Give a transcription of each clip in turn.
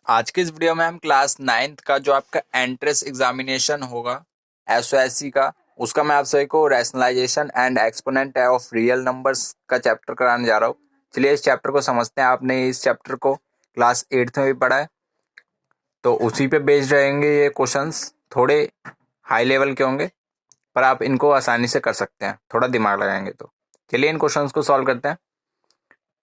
आज के इस वीडियो में हम क्लास 9th का जो आपका एंट्रेंस एग्जामिनेशन होगा एसओएससी का, उसका मैं आप सभी को rationalization and exponent of real numbers का चैप्टर कराने जा रहा हूँ। चलिए इस चैप्टर को समझते हैं। आपने इस चैप्टर को क्लास 8th में भी पढ़ा है, तो उसी पे बेस्ड रहेंगे ये क्वेश्चंस। थोड़े हाई लेवल के होंगे पर आप इनको आसानी से कर सकते हैं, थोड़ा दिमाग लगाएंगे तो। चलिए इन क्वेश्चंस को सॉल्व करते हैं।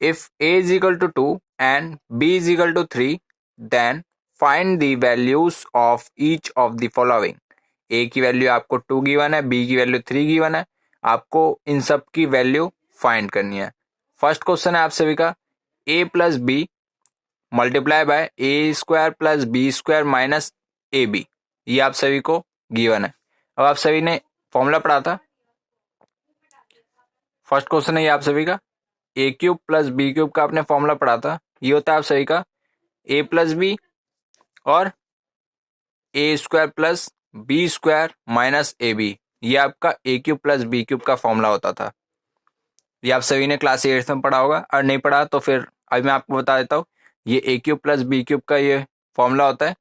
If a is equal to 2 and b is equal to 3, then find the values of each of the following. a की वैल्यू आपको 2 गिवन है, b की वैल्यू 3 गिवन है, आपको इन सब की वैल्यू फाइंड करनी है। फर्स्ट क्वेश्चन है आप सभी का, a plus B multiply by A square plus B square minus A B, ये आप सभी को गिवन है। अब आप सभी ने फॉर्मूला पढ़ा था। फर्स्ट क्वेश्चन है ये आप सभी का, ए क्यूब प्लस बी क्यूब का आपने फॉर्मूला पढ़ा था। ये होता है आप सही का ए प्लस बी और A square plus B square minus A B, ये आपका A cube plus B cube का फॉर्मूला होता था। ये आप सभी ने क्लास 8 में पढ़ा होगा, और नहीं पढ़ा तो फिर अभी मैं आपको बता देता हूँ। ये ए क्यूब प्लस बी क्यूब का ये फॉर्मूला होता है।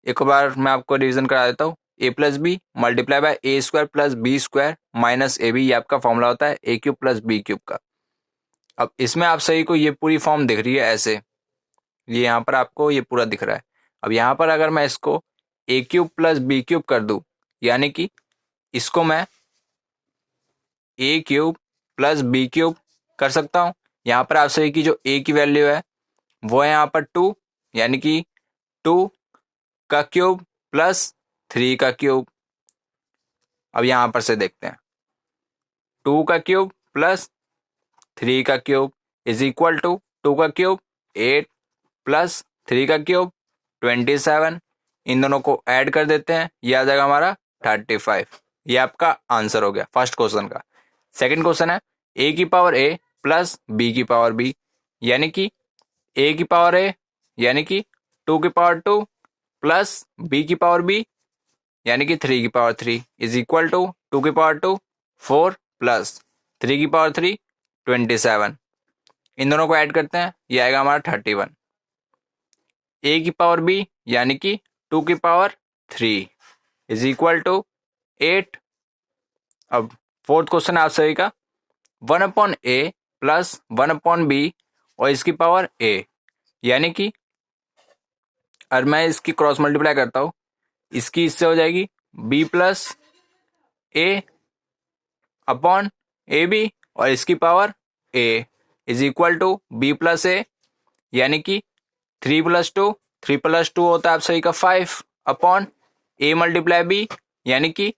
एक बार मैं आपको रिविजन करा देता हूँ। A plus B multiply by A square plus B square minus A B, ये आपका फॉर्मूला होता है A cube plus B cube का। अब इसमें आप सही को ये पूरी फॉर्म दिख रही है ऐसे, ये यहाँ पर आपको ये पूरा दिख रहा है। अब यहाँ पर अगर मैं इसको ए क्यूब प्लस बी क्यूब कर दूं, यानी कि इसको मैं ए क्यूब प्लस बी क्यूब कर सकता हूँ। यहाँ पर आप सही की जो ए की वैल्यू है वो है यहाँ पर 2, यानी कि 2 का क्यूब प्लस 3 का क्यूब। अब यहाँ पर से देखते हैं, 2 का क्यूब प्लस 3 का क्यूब इज इक्वल टू 2 का क्यूब 8 प्लस 3 का क्यूब 27। इन दोनों को ऐड कर देते हैं, ये आ जाएगा हमारा 35। ये आपका आंसर हो गया फर्स्ट क्वेश्चन का। सेकंड क्वेश्चन है ए की पावर ए प्लस बी की पावर बी, यानी कि ए की पावर ए यानी कि 2 की पावर 2 प्लस बी की पावर बी यानी कि 3 की पावर 3 इज इक्वल टू 2 की पावर 2 4 प्लस 3 की पावर 3 27। इन दोनों को ऐड करते हैं, ये आएगा हमारा 31। ए की पावर बी यानी कि 2 की पावर 3 इज इक्वल टू 8। अब फोर्थ क्वेश्चन आप सभी का 1 अपॉन ए प्लस 1 अपॉन बी और इसकी पावर ए, यानी कि अगर मैं इसकी क्रॉस मल्टीप्लाई करता हूँ, इसकी इससे हो जाएगी B plus A upon A B और इसकी power A is equal to B plus A, यानी कि 3 प्लस 2 3 प्लस 2 होता है आप सही का 5 अपॉन ए मल्टीप्लाई बी, यानी कि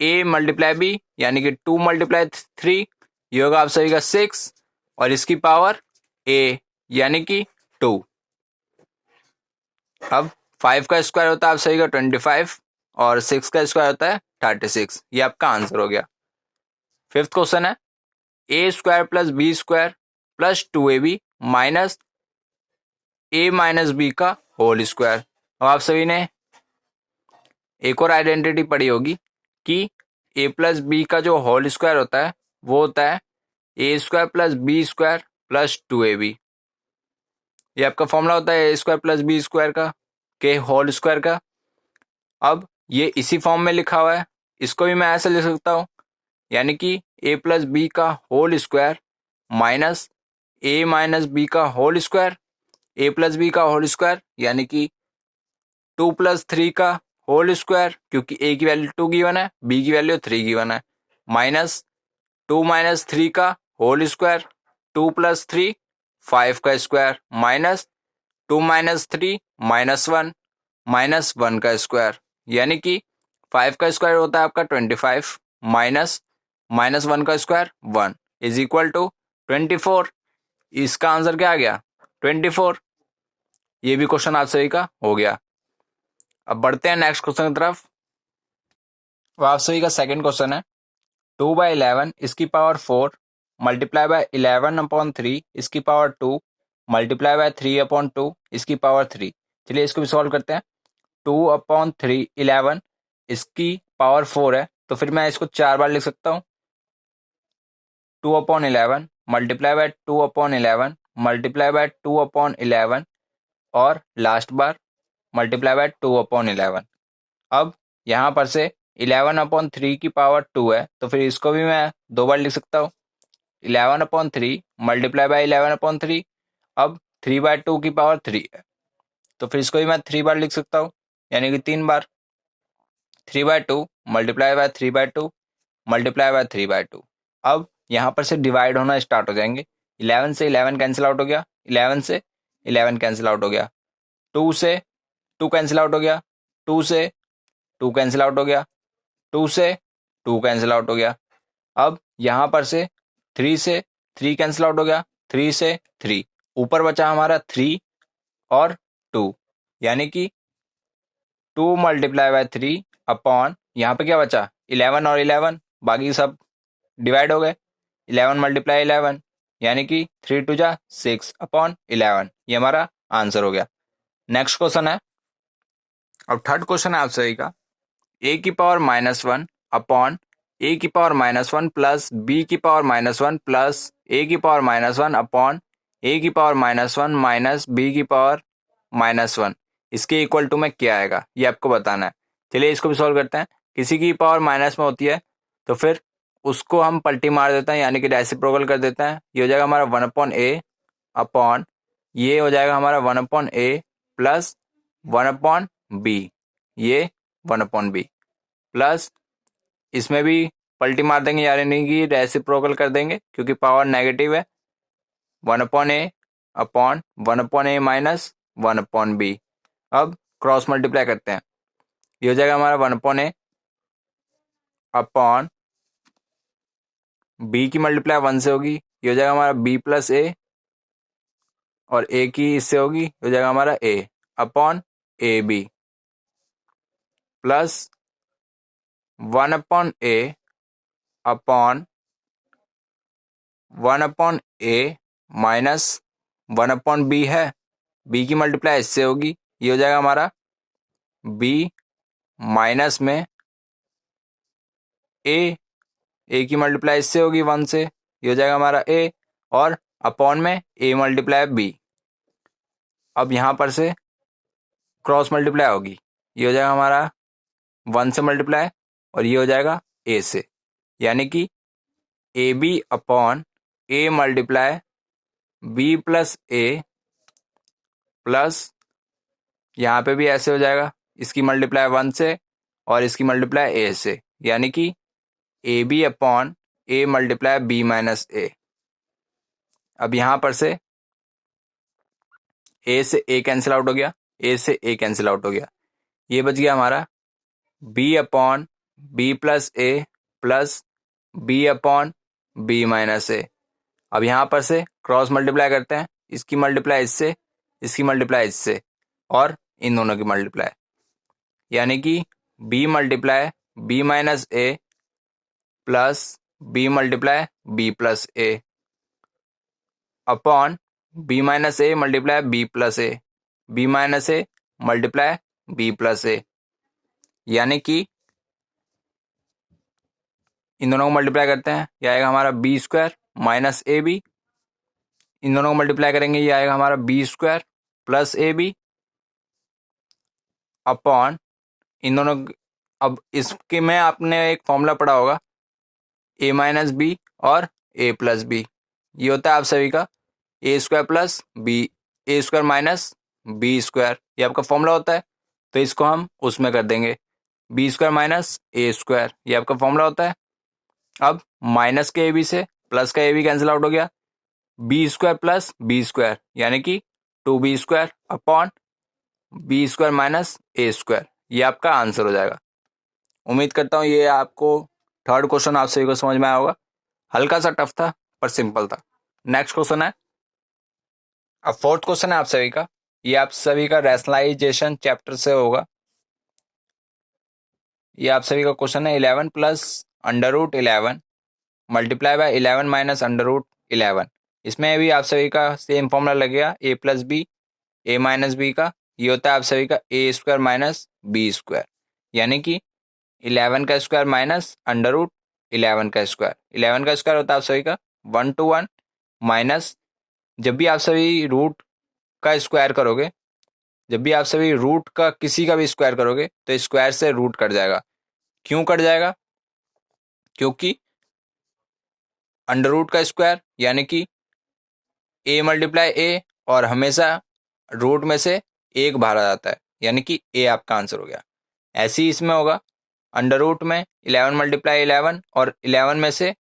ए मल्टीप्लाई बी यानी कि 2 मल्टीप्लाई 3, ये होगा आप सही का 6 और इसकी पावर ए यानी कि 2। अब 5 का स्क्वायर होता है आप सही का 25 और 6 का स्क्वायर होता है 36। ये आपका आंसर हो गया। फिफ्थ क्वेश्चन है A square plus B square plus 2ab minus A minus B का होल स्क्वायर। अब आप सभी ने एक और आइडेंटिटी पढ़ी होगी कि ए प्लस बी का जो होल स्क्वायर होता है वो होता है A square plus B square plus 2ab। ये आपका फॉर्मूला होता है A square plus B square का के होल स्क्वायर का। अब ये इसी फॉर्म में लिखा हुआ है, इसको भी मैं ऐसे लिख सकता हूँ, यानी कि ए प्लस बी का whole square minus A minus B का होल स्क्वायर, ए प्लस बी का होल स्क्वायर यानी कि 2 प्लस 3 का होल स्क्वायर, क्योंकि ए की वैल्यू 2 गिवन है, बी की वैल्यू 3 गिवन है, माइनस 2 माइनस 3 का होल स्क्वायर 2 प्लस 3 5 का square minus 2 minus 3 minus 1 minus 1 का स्क्वायर, यानी कि 5 का स्क्वायर होता है आपका 25 माइनस माइनस 1 का स्क्वायर 1 इज इक्वल टू 24। इसका आंसर क्या आ गया 24। ये भी क्वेश्चन आप सभी का हो गया। अब बढ़ते हैं नेक्स्ट क्वेश्चन की तरफ। वो आप सभी का सेकंड क्वेश्चन है 2/11 इसकी पावर 4 मल्टीप्लाई बाय 11 अपॉन 3 इसकी पावर 2 मल्टीप्लाई बाय 3 अपॉन 2 इसकी पावर 3। चलिए इसको भी सॉल्व करते हैं। 2 अपॉन 3 11 इसकी पावर 4 है, तो फिर मैं इसको 4 बार लिख सकता हूँ। 2 upon 11 multiply by 2 upon 11 multiply by 2 upon 11 और लास्ट बार मल्टीप्लाई बाय 2/11। अब यहाँ पर से 11/3 की पावर 2 है, तो फिर इसको भी मैं 2 बार लिख सकता हूँ। 11/3 मल्टीप्लाई बाय 11/3। अब 3/2 की पावर 3 है, तो फिर इसको भी मैं 3 बार लिख सकता हूँ, यानी कि 3 बार। 3/2 मल्टीप्लाई बाय 3/2 मल्टीप्लाई बाय 3/2। अब यहाँ पर से डिवाइड होना स्टार्ट हो जाएंगे। 11 से 11 कैंसिल आउट हो गया, 11 से 11 कैंसिल आउट हो गया, 2 से 2 कैंसिल आउट हो गया, 2 से 2 कैंसिल आउट हो गया, 2 से 2 कैंसिल आउट हो गया। अब यहाँ पर से 3 से 3 कैंसिल आउट हो गया, 3 से 3, ऊपर बचा हमारा 3 और 2, यानी कि 2 मल्टीप्लाई बाय 3 अपॉन यहाँ पे क्या बचा 11 और 11, बाकी सब डिवाइड हो गए। 11 मल्टीप्लाई 11, यानी कि 3 2 जा 6 अपॉन 11, ये हमारा आंसर हो गया। नेक्स्ट क्वेश्चन है, अब थर्ड क्वेश्चन है आप सभी का, ए की पावर -1 अपॉन ए की पावर -1 प्लस बी की पावर -1 प्लस ए की पावर -1 अपॉन ए की पावर -1 माइनस बी की पावर -1, इसके इक्वल टू में क्या आएगा, ये आपको बताना है। चलिए इसको भी सॉल्व करते हैं। किसी की पावर माइनस में होती है तो फिर उसको हम पलटी मार देते हैं, यानी कि रेसिप्रोकल कर देते हैं। ये हो जाएगा हमारा 1/a अपॉन, ये हो जाएगा हमारा 1/a प्लस 1/b, ये 1/b प्लस इसमें भी पलटी मार देंगे, यानी कि रेसिप्रोकल कर देंगे क्योंकि पावर नेगेटिव है। 1/a upon 1/a minus 1/b। अब क्रॉस मल्टीप्लाई करते हैं, ये हो जाएगा हमारा 1/a अपॉन b की मल्टीप्लाई 1 से होगी, ये हो जाएगा हमारा b प्लस a, और a की इससे होगी, ये हो जाएगा हमारा a upon A B plus 1/a upon 1/a minus 1/b है, b की मल्टीप्लाई इससे होगी, ये हो जाएगा हमारा b माइनस में a की मल्टीप्लाई इससे होगी 1 से, ये हो जाएगा हमारा a, और अपॉन में a मल्टीप्लाई b। अब यहाँ पर से क्रॉस मल्टीप्लाई होगी, ये हो जाएगा हमारा 1 से मल्टीप्लाई, और ये हो जाएगा a से, यानी कि A B upon A multiply B plus A plus, यहाँ पे भी ऐसे हो जाएगा, इसकी मल्टीप्लाई 1 से और इसकी मल्टीप्लाई ए से, यानी कि A B upon A multiply B minus A. अब यहाँ पर से ए से ए कैंसिल आउट हो गया, ए से ए कैंसिल आउट हो गया, ये बच गया हमारा B upon B plus A plus B upon B minus A. अब यहाँ पर से क्रॉस मल्टीप्लाई करते हैं, इसकी मल्टीप्लाई इससे, इसकी मल्टीप्लाई इससे, और इन दोनों की मल्टीप्लाई, यानी कि b multiply B minus A plus B multiply B plus A upon B minus A multiply B plus A, B minus A multiply B plus A, यानी कि इन दोनों को मल्टीप्लाई करते हैं, यह आएगा हमारा B square minus A B, इन दोनों को मल्टीप्लाई करेंगे, ये आएगा हमारा B square plus A B upon इन दोनों। अब इसके में आपने एक फॉर्मूला पढ़ा होगा ए माइनस बी और ए प्लस बी, ये होता है आप सभी का ए स्क्वायर प्लस बी, ए स्क्वायर माइनस बी स्क्वायर, ये आपका फॉर्मूला होता है। तो इसको हम उसमें कर देंगे, B square minus A square, ये आपका फॉर्मूला होता है। अब माइनस के ए बी से प्लस का ए बी कैंसिल आउट हो गया, B square plus B square, यानी कि 2b square upon B square minus A square, ये आपका आंसर हो जाएगा। उम्मीद करता हूँ ये आपको थर्ड क्वेश्चन आप सभी को समझ में आया होगा। हल्का सा टफ था पर सिंपल था। नेक्स्ट क्वेश्चन है, अब फोर्थ क्वेश्चन है आप सभी का, ये आप सभी का रैशनलाइजेशन चैप्टर से होगा। ये आप सभी का क्वेश्चन है 11 प्लस √11 मल्टीप्लाई बाय 11 माइनस √11। इसमें भी आप सभी का सेम फॉर्मूला लगेगा ए प्लस बी ए माइनस बी का, ये होता है आप सभी का ए स्क्वायर माइनस बी स्क्वायर, यानी कि 11 का स्क्वायर माइनस √11 का स्क्वायर। 11 का स्क्वायर होता है आप सभी का 1 to 1 माइनस, जब भी आप सभी रूट का स्क्वायर करोगे जब भी आप सभी रूट का किसी का भी स्क्वायर करोगे तो स्क्वायर से रूट कट जाएगा। क्यों कट जाएगा? क्योंकि अंडर रूट का स्क्वायर यानी कि ए मल्टीप्लाई ए, और हमेशा रूट में से एक बाहर आ जाता है, यानी कि ए आपका आंसर हो गया। ऐसे ही इसमें होगा, अंडर रूट में 11 मल्टीप्लाई 11 और 11 में से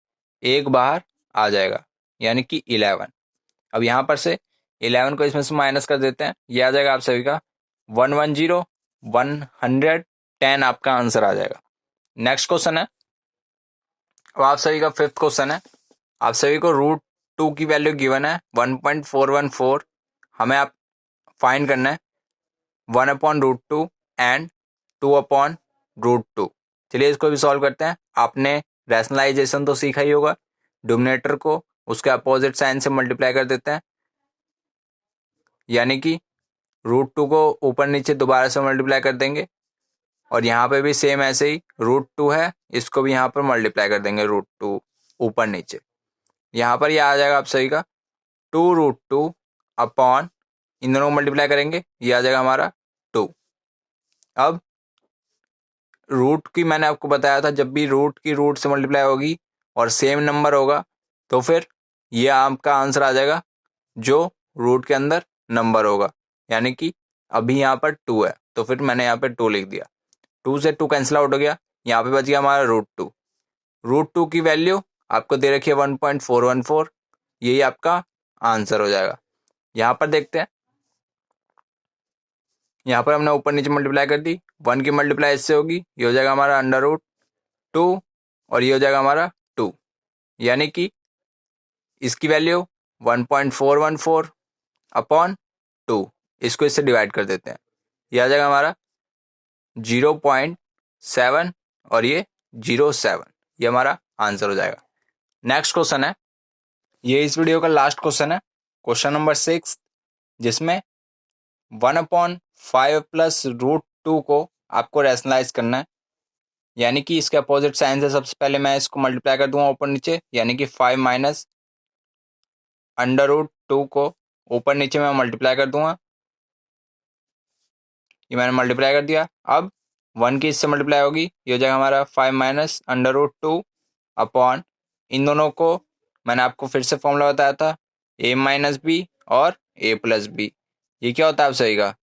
एक बाहर आ जाएगा, यानी कि 11। अब यहाँ पर से 11 को इसमें से माइनस कर देते हैं, ये आ जाएगा आप सभी का 110, 110 आपका आंसर आ जाएगा। नेक्स्ट क्वेश्चन है, अब आप सभी का फिफ्थ क्वेश्चन है। आप सभी को रूट 2 की वैल्यू गिवन है 1.414। हमें आप फाइंड करना है 1/√2 एंड 2/√2। चलिए इसको भी सॉल्व करते हैं। आपने रैशनलाइजेशन तो सीखा ही होगा, डिनोमिनेटर को उसके अपोजिट साइन से मल्टीप्लाई कर देते हैं, यानी कि √2 को ऊपर नीचे दोबारा से मल्टीप्लाई कर देंगे, और यहाँ पे भी सेम ऐसे ही √2 है, इसको भी यहाँ पर मल्टीप्लाई कर देंगे √2 ऊपर नीचे। यहाँ पर यह आ जाएगा आप सही का 2√2 अपॉन, इन दोनों को मल्टीप्लाई करेंगे, ये आ जाएगा हमारा 2। अब रूट की मैंने आपको बताया था, जब भी रूट की रूट से मल्टीप्लाई होगी और सेम नंबर होगा तो फिर ये आपका आंसर आ जाएगा जो रूट के अंदर नंबर होगा, यानी कि अभी यहाँ पर 2 है तो फिर मैंने यहाँ पर 2 लिख दिया। 2 से 2 कैंसिल आउट हो गया, यहाँ पे बच गया हमारा √2। √2 की वैल्यू आपको दे रखी है 1.414, यही आपका आंसर हो जाएगा। यहाँ पर देखते हैं, यहाँ पर हमने ऊपर नीचे मल्टीप्लाई कर दी, 1 की मल्टीप्लाई इससे होगी, ये हो जाएगा हमारा √2 और ये हो जाएगा हमारा 2, यानी कि इसकी वैल्यू 1.414 अपॉन 2, इसको इससे डिवाइड कर देते हैं, ये आ जाएगा हमारा 0.7 और ये 0.7, ये हमारा आंसर हो जाएगा। नेक्स्ट क्वेश्चन है, ये इस वीडियो का लास्ट क्वेश्चन है, क्वेश्चन नंबर 6, जिसमें 1/5 प्लस √2 को आपको रैशनलाइज करना है, यानी कि इसके अपोजिट साइन से सबसे पहले मैं इसको मल्टीप्लाई कर दूंगा ऊपर नीचे, यानी कि 5 माइनस √2 को ऊपर नीचे मैं मल्टीप्लाई कर दूंगा, ये मैंने मल्टीप्लाई कर दिया। अब 1 की इससे मल्टीप्लाई होगी, ये हो जाएगा हमारा 5 माइनस √2 अपॉन, इन दोनों को मैंने आपको फिर से फॉर्मूला बताया था, a माइनस बी और a प्लस बी। ये क्या होता है आप सही का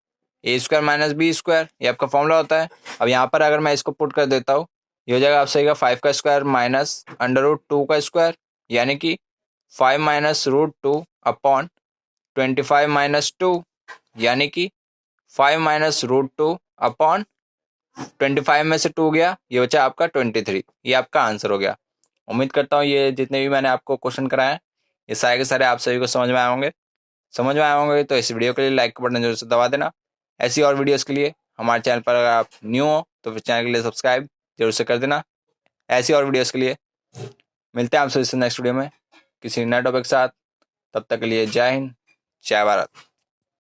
a² माइनस b², ये आपका फॉर्मूला होता है। अब यहाँ पर अगर मैं इसको पुट कर देता हूँ, ये हो जाएगा आप सही का 5 का स्क्वायर माइनस √2 का स्क्वायर, यानी कि 5 माइनस √2 अपॉन 25 माइनस 2, यानी कि 5 माइनस √2 अपॉन 25 में से 2 गया, ये बचा आपका 23, ये आपका आंसर हो गया। उम्मीद करता हूँ ये जितने भी मैंने आपको क्वेश्चन कराए हैं ये सारे के सारे आप सभी को समझ में आए होंगे। समझ में आए होंगे तो इस वीडियो के लिए लाइक का बटन जरूर से दबा देना। ऐसी और वीडियोस के लिए हमारे चैनल पर अगर आप न्यू हो तो फिर चैनल के लिए सब्सक्राइब जरूर से कर देना। ऐसी और वीडियोस के लिए मिलते हैं आपसे नेक्स्ट वीडियो में किसी नए टॉपिक के साथ। तब तक के लिए जय हिंद, जय भारत।